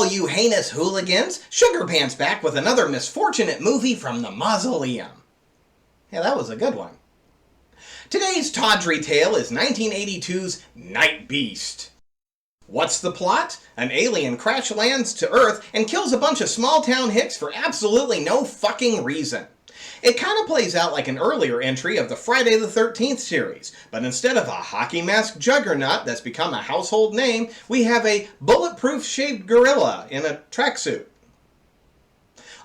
all you heinous hooligans, Sugar Pants back with another misfortunate movie from the mausoleum. Yeah, that was a good one. Today's tawdry tale is 1982's Nightbeast. What's the plot? An alien crash lands to Earth and kills a bunch of small-town hicks for absolutely no fucking reason. It kind of plays out like an earlier entry of the Friday the 13th series, but instead of a hockey mask juggernaut that's become a household name, we have a bulletproof shaved gorilla in a tracksuit.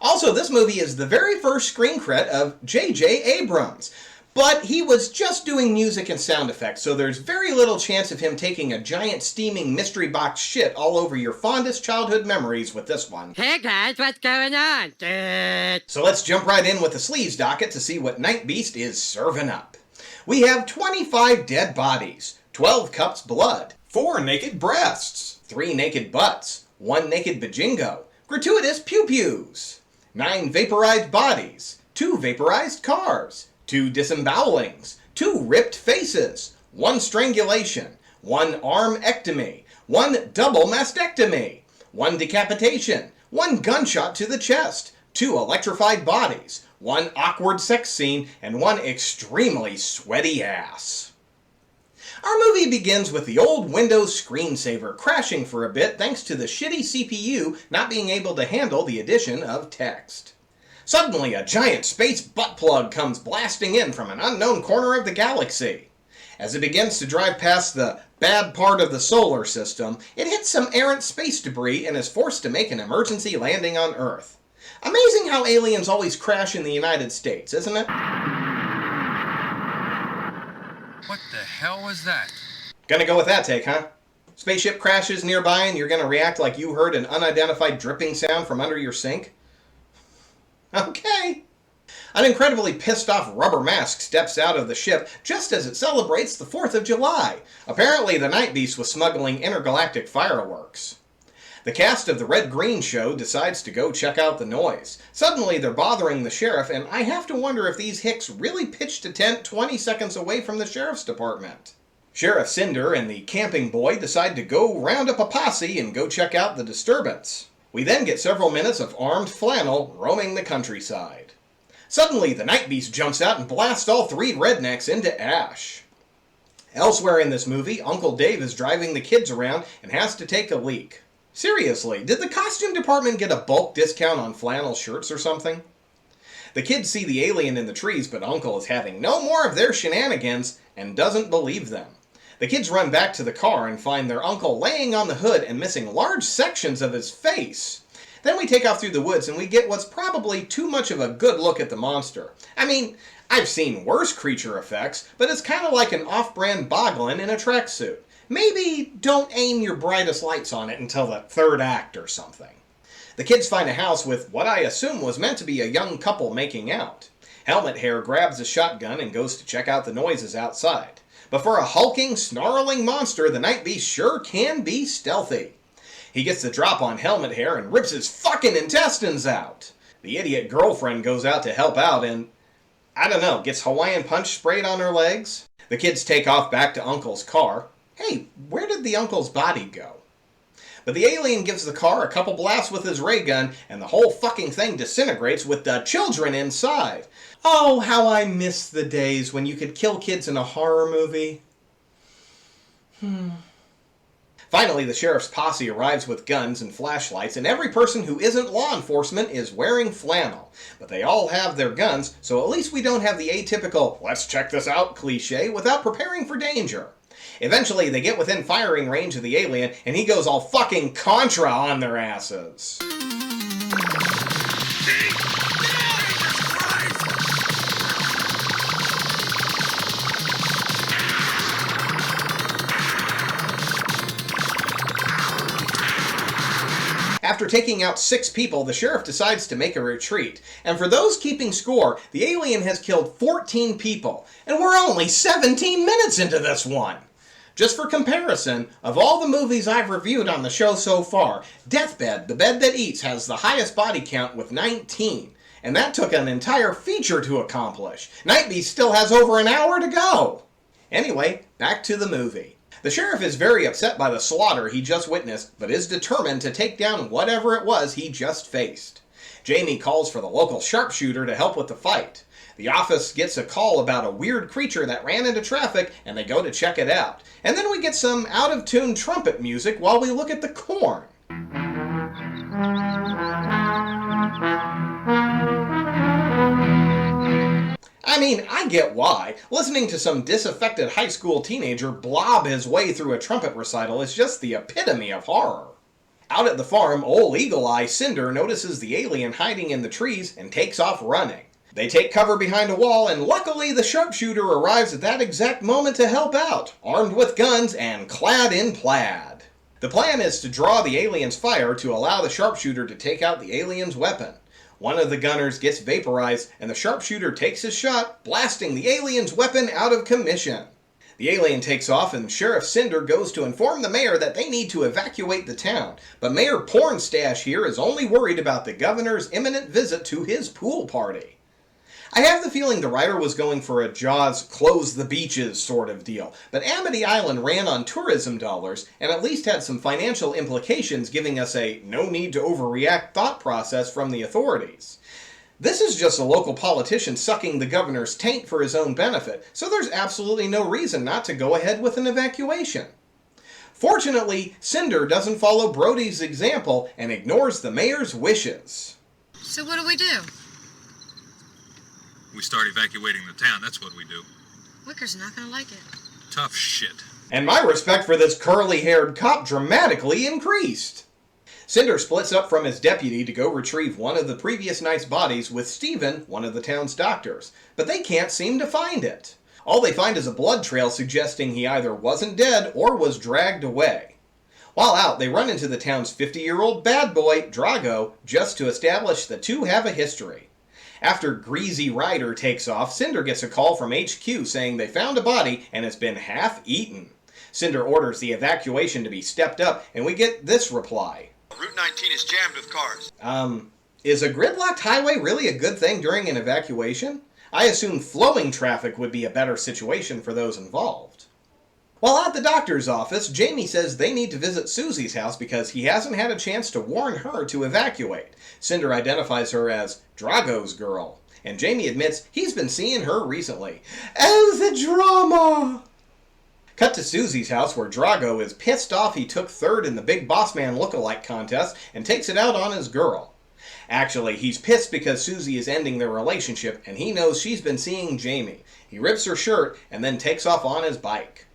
Also, this movie is the very first screen credit of J.J. Abrams, but he was just doing music and sound effects, so there's very little chance of him taking a giant steaming mystery box shit all over your fondest childhood memories with this one. Hey guys, what's going on? So let's jump right in with the sleaze docket to see what Nightbeast is serving up. We have 25 dead bodies, 12 cups blood, 4 naked breasts, 3 naked butts, 1 naked bajingo, gratuitous pew-pews, 9 vaporized bodies, 2 vaporized cars, 2 disembowelings, 2 ripped faces, 1 strangulation, 1 arm-ectomy, 1 double mastectomy, 1 decapitation, 1 gunshot to the chest, 2 electrified bodies, 1 awkward sex scene, and 1 extremely sweaty ass. Our movie begins with the old Windows screensaver crashing for a bit thanks to the shitty CPU not being able to handle the addition of text. Suddenly, a giant space butt plug comes blasting in from an unknown corner of the galaxy. As it begins to drive past the bad part of the solar system, it hits some errant space debris and is forced to make an emergency landing on Earth. Amazing how aliens always crash in the United States, isn't it? What the hell was that? Gonna go with that take, huh? Spaceship crashes nearby and you're gonna react like you heard an unidentified dripping sound from under your sink? Okay. An incredibly pissed off rubber mask steps out of the ship just as it celebrates the 4th of July. Apparently the Nightbeast was smuggling intergalactic fireworks. The cast of the Red Green Show decides to go check out the noise. Suddenly they're bothering the sheriff, and I have to wonder if these hicks really pitched a tent 20 seconds away from the sheriff's department. Sheriff Cinder and the camping boy decide to go round up a posse and go check out the disturbance. We then get several minutes of armed flannel roaming the countryside. Suddenly, the Nightbeast jumps out and blasts all 3 rednecks into ash. Elsewhere in this movie, Uncle Dave is driving the kids around and has to take a leak. Seriously, did the costume department get a bulk discount on flannel shirts or something? The kids see the alien in the trees, but Uncle is having no more of their shenanigans and doesn't believe them. The kids run back to the car and find their uncle laying on the hood and missing large sections of his face. Then we take off through the woods and we get what's probably too much of a good look at the monster. I mean, I've seen worse creature effects, but it's kind of like an off-brand boglin in a tracksuit. Maybe don't aim your brightest lights on it until the 3rd act or something. The kids find a house with what I assume was meant to be a young couple making out. Helmet Hair grabs a shotgun and goes to check out the noises outside. But for a hulking, snarling monster, the Nightbeast sure can be stealthy. He gets the drop on Helmet Hair and rips his fucking intestines out. The idiot girlfriend goes out to help out and, I don't know, gets Hawaiian Punch sprayed on her legs. The kids take off back to Uncle's car. Hey, where did the uncle's body go? But the alien gives the car a couple blasts with his ray gun, and the whole fucking thing disintegrates with the children inside. Oh, how I miss the days when you could kill kids in a horror movie. Finally, the sheriff's posse arrives with guns and flashlights, and every person who isn't law enforcement is wearing flannel. But they all have their guns, so at least we don't have the atypical, let's check this out cliche without preparing for danger. Eventually, they get within firing range of the alien, and he goes all fucking Contra on their asses. After taking out 6 people, the sheriff decides to make a retreat. And for those keeping score, the alien has killed 14 people, and we're only 17 minutes into this one. Just for comparison, of all the movies I've reviewed on the show so far, Deathbed, The Bed That Eats, has the highest body count with 19. And that took an entire feature to accomplish. Nightbeast still has over an hour to go. Anyway, back to the movie. The sheriff is very upset by the slaughter he just witnessed, but is determined to take down whatever it was he just faced. Jamie calls for the local sharpshooter to help with the fight. The office gets a call about a weird creature that ran into traffic, and they go to check it out. And then we get some out-of-tune trumpet music while we look at the corn. I mean, I get why. Listening to some disaffected high school teenager blob his way through a trumpet recital is just the epitome of horror. Out at the farm, old Eagle Eye Cinder notices the alien hiding in the trees and takes off running. They take cover behind a wall, and luckily the sharpshooter arrives at that exact moment to help out, armed with guns and clad in plaid. The plan is to draw the alien's fire to allow the sharpshooter to take out the alien's weapon. One of the gunners gets vaporized, and the sharpshooter takes his shot, blasting the alien's weapon out of commission. The alien takes off, and Sheriff Cinder goes to inform the mayor that they need to evacuate the town. But Mayor Pornstash here is only worried about the governor's imminent visit to his pool party. I have the feeling the writer was going for a Jaws close the beaches sort of deal, but Amity Island ran on tourism dollars and at least had some financial implications, giving us a no need to overreact thought process from the authorities. This is just a local politician sucking the governor's taint for his own benefit, so there's absolutely no reason not to go ahead with an evacuation. Fortunately, Cinder doesn't follow Brody's example and ignores the mayor's wishes. So what do we do? We start evacuating the town, that's what we do. Wicker's not gonna like it. Tough shit. And my respect for this curly-haired cop dramatically increased. Cinder splits up from his deputy to go retrieve one of the previous night's bodies with Stephen, one of the town's doctors, but they can't seem to find it. All they find is a blood trail suggesting he either wasn't dead or was dragged away. While out, they run into the town's 50-year-old bad boy, Drago, just to establish the two have a history. After Greasy Ryder takes off, Cinder gets a call from HQ saying they found a body and it's been half-eaten. Cinder orders the evacuation to be stepped up, and we get this reply. Route 19 is jammed with cars. Is a gridlocked highway really a good thing during an evacuation? I assume flowing traffic would be a better situation for those involved. While at the doctor's office, Jamie says they need to visit Susie's house because he hasn't had a chance to warn her to evacuate. Cinder identifies her as Drago's girl, and Jamie admits he's been seeing her recently. Oh, the drama! Cut to Susie's house where Drago is pissed off he took third in the Big Boss Man lookalike contest and takes it out on his girl. Actually, he's pissed because Susie is ending their relationship and he knows she's been seeing Jamie. He rips her shirt and then takes off on his bike.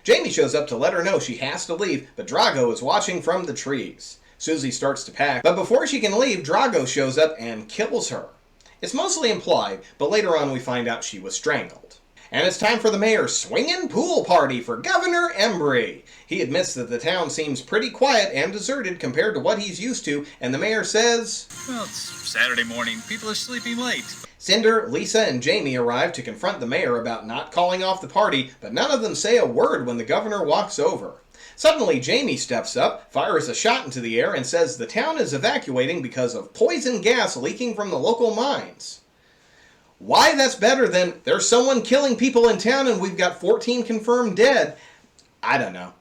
Jamie shows up to let her know she has to leave, but Drago is watching from the trees. Susie starts to pack, but before she can leave, Drago shows up and kills her. It's mostly implied, but later on we find out she was strangled. And it's time for the mayor's swingin' pool party for Governor Embry. He admits that the town seems pretty quiet and deserted compared to what he's used to, and the mayor says, Well, it's Saturday morning. People are sleeping late. Cinder, Lisa, and Jamie arrive to confront the mayor about not calling off the party, but none of them say a word when the governor walks over. Suddenly, Jamie steps up, fires a shot into the air, and says the town is evacuating because of poison gas leaking from the local mines. Why that's better than there's someone killing people in town and we've got 14 confirmed dead, I don't know.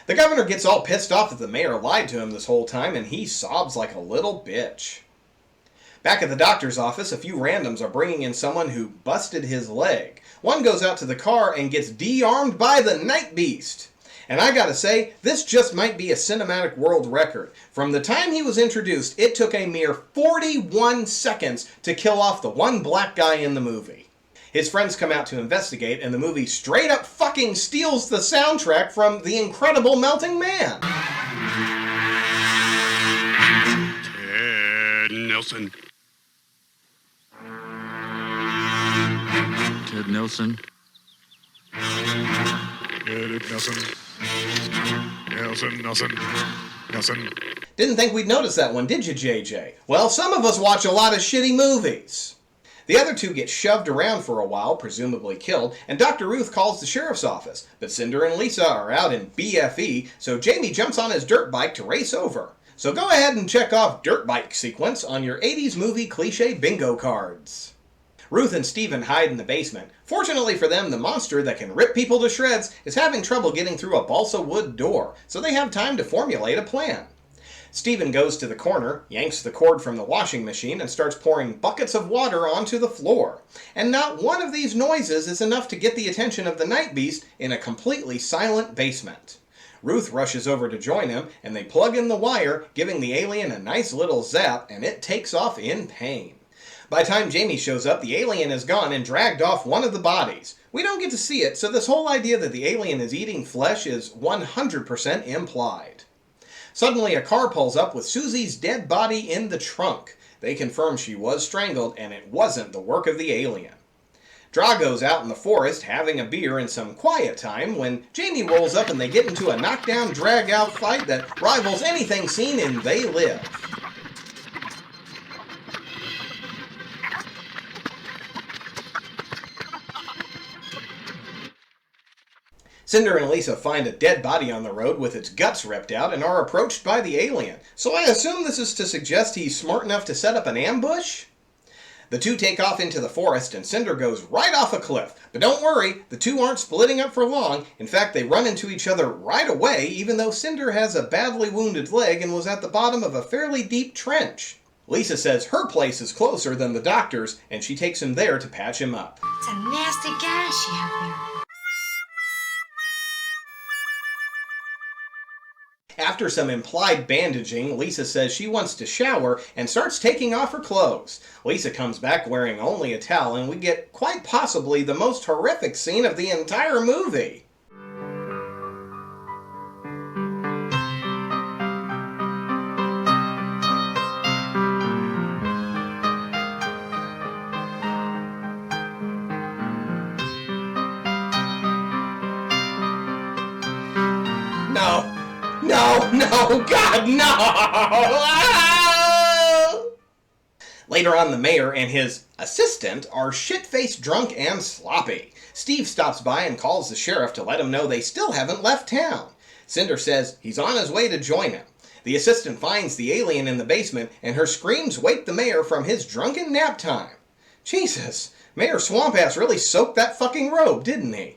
The governor gets all pissed off that the mayor lied to him this whole time, and he sobs like a little bitch. Back at the doctor's office, a few randoms are bringing in someone who busted his leg. One goes out to the car and gets de-armed by the Nightbeast. And I gotta say, this just might be a cinematic world record. From the time he was introduced, it took a mere 41 seconds to kill off the one black guy in the movie. His friends come out to investigate, and the movie straight up fucking steals the soundtrack from The Incredible Melting Man. Ted Nelson. Ted Nelson. Ted Nelson. Nelson. Didn't think we'd notice that one, did you, JJ? Well, some of us watch a lot of shitty movies. The other two get shoved around for a while, presumably killed, and Dr. Ruth calls the sheriff's office. But Cinder and Lisa are out in BFE, so Jamie jumps on his dirt bike to race over. So go ahead and check off dirt bike sequence on your 80s movie cliche bingo cards. Ruth and Steven hide in the basement. Fortunately for them, the monster that can rip people to shreds is having trouble getting through a balsa wood door, so they have time to formulate a plan. Steven goes to the corner, yanks the cord from the washing machine, and starts pouring buckets of water onto the floor. And not one of these noises is enough to get the attention of the Nightbeast in a completely silent basement. Ruth rushes over to join him, and they plug in the wire, giving the alien a nice little zap, and it takes off in pain. By the time Jamie shows up, the alien is gone and dragged off one of the bodies. We don't get to see it, so this whole idea that the alien is eating flesh is 100% implied. Suddenly, a car pulls up with Susie's dead body in the trunk. They confirm she was strangled, and it wasn't the work of the alien. Drago's out in the forest having a beer and some quiet time when Jamie rolls up and they get into a knockdown, drag-out fight that rivals anything seen in They Live. Cinder and Lisa find a dead body on the road with its guts ripped out and are approached by the alien, so I assume this is to suggest he's smart enough to set up an ambush? The two take off into the forest and Cinder goes right off a cliff. But don't worry, the two aren't splitting up for long. In fact, they run into each other right away, even though Cinder has a badly wounded leg and was at the bottom of a fairly deep trench. Lisa says her place is closer than the doctor's, and she takes him there to patch him up. It's a nasty gash you have there. After some implied bandaging, Lisa says she wants to shower and starts taking off her clothes. Lisa comes back wearing only a towel, and we get quite possibly the most horrific scene of the entire movie. No, God, no! Later on, the mayor and his assistant are shit-faced drunk and sloppy. Steve stops by and calls the sheriff to let him know they still haven't left town. Cinder says he's on his way to join him. The assistant finds the alien in the basement, and her screams wake the mayor from his drunken nap time. Jesus, Mayor Swampass really soaked that fucking robe, didn't he?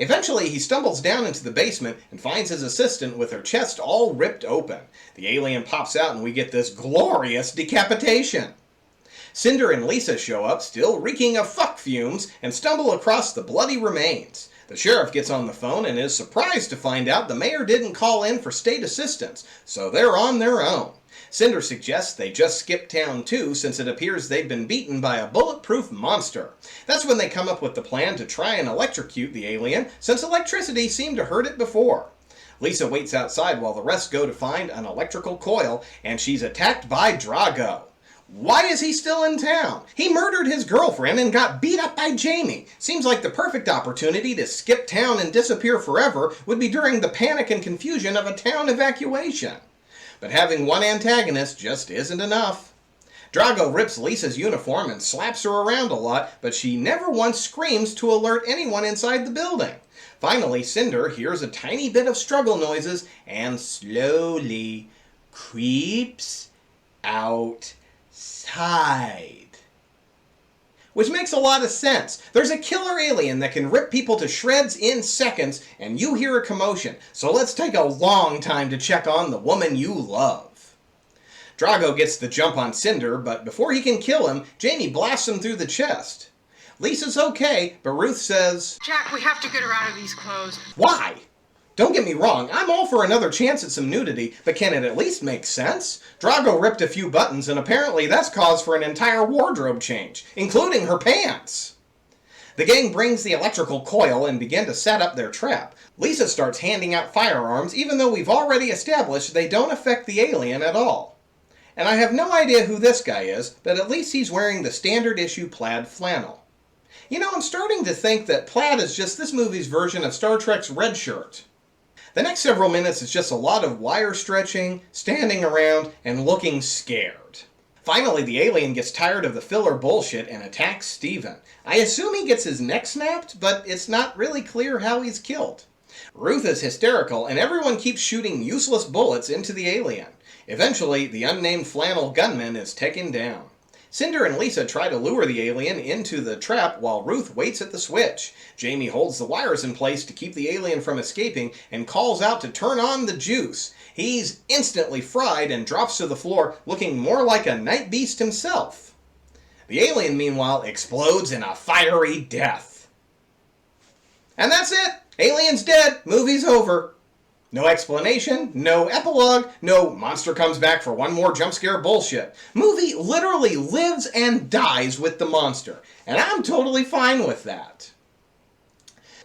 Eventually, he stumbles down into the basement and finds his assistant with her chest all ripped open. The alien pops out and we get this glorious decapitation. Cinder and Lisa show up, still reeking of fuck fumes, and stumble across the bloody remains. The sheriff gets on the phone and is surprised to find out the mayor didn't call in for state assistance, so they're on their own. Cinder suggests they just skip town too, since it appears they've been beaten by a bulletproof monster. That's when they come up with the plan to try and electrocute the alien, since electricity seemed to hurt it before. Lisa waits outside while the rest go to find an electrical coil, and she's attacked by Drago. Why is he still in town? He murdered his girlfriend and got beat up by Jamie. Seems like the perfect opportunity to skip town and disappear forever would be during the panic and confusion of a town evacuation. But having one antagonist just isn't enough. Drago rips Lisa's uniform and slaps her around a lot, but she never once screams to alert anyone inside the building. Finally, Cinder hears a tiny bit of struggle noises and slowly creeps outside. Which makes a lot of sense. There's a killer alien that can rip people to shreds in seconds, and you hear a commotion. So let's take a long time to check on the woman you love. Drago gets the jump on Cinder, but before he can kill him, Jamie blasts him through the chest. Lisa's okay, but Ruth says, Jack, we have to get her out of these clothes. Why? Don't get me wrong, I'm all for another chance at some nudity, but can it at least make sense? Drago ripped a few buttons, and apparently that's cause for an entire wardrobe change, including her pants. The gang brings the electrical coil and begin to set up their trap. Lisa starts handing out firearms, even though we've already established they don't affect the alien at all. And I have no idea who this guy is, but at least he's wearing the standard issue plaid flannel. You know, I'm starting to think that plaid is just this movie's version of Star Trek's red shirt. The next several minutes is just a lot of wire stretching, standing around, and looking scared. Finally, the alien gets tired of the filler bullshit and attacks Steven. I assume he gets his neck snapped, but it's not really clear how he's killed. Ruth is hysterical, and everyone keeps shooting useless bullets into the alien. Eventually, the unnamed flannel gunman is taken down. Cinder and Lisa try to lure the alien into the trap while Ruth waits at the switch. Jamie holds the wires in place to keep the alien from escaping and calls out to turn on the juice. He's instantly fried and drops to the floor looking more like a Nightbeast himself. The alien, meanwhile, explodes in a fiery death. And that's it! Alien's dead! Movie's over. No explanation, no epilogue, no monster comes back for one more jump scare bullshit. Movie literally lives and dies with the monster, and I'm totally fine with that.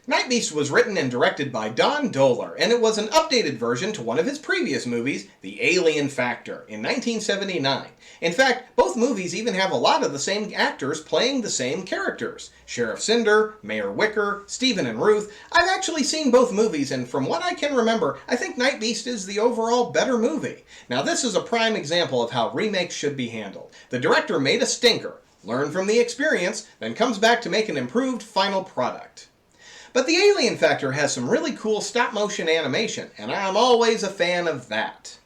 Nightbeast was written and directed by Don Dohler, and it was an updated version to one of his previous movies, The Alien Factor, in 1979. In fact, both movies even have a lot of the same actors playing the same characters. Sheriff Cinder, Mayor Wicker, Stephen and Ruth. I've actually seen both movies, and from what I can remember, I think Nightbeast is the overall better movie. Now this is a prime example of how remakes should be handled. The director made a stinker, learned from the experience, then comes back to make an improved final product. But the Alien Factor has some really cool stop-motion animation, and I'm always a fan of that.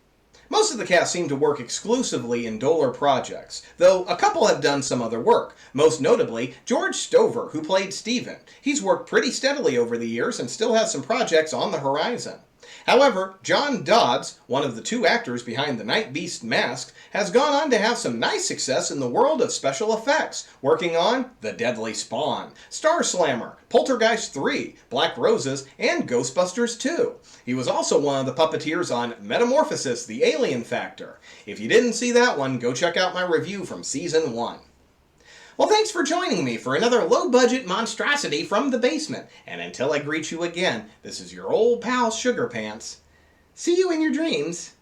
Most of the cast seem to work exclusively in Dohler projects, though a couple have done some other work, most notably George Stover, who played Steven. He's worked pretty steadily over the years and still has some projects on the horizon. However, John Dodds, one of the two actors behind the Nightbeast mask, has gone on to have some nice success in the world of special effects, working on The Deadly Spawn, Star Slammer, Poltergeist 3, Black Roses, and Ghostbusters 2. He was also one of the puppeteers on Metamorphosis, The Alien Factor. If you didn't see that one, go check out my review from Season 1. Well, thanks for joining me for another low-budget monstrosity from the basement. And until I greet you again, this is your old pal Sugar Pants. See you in your dreams.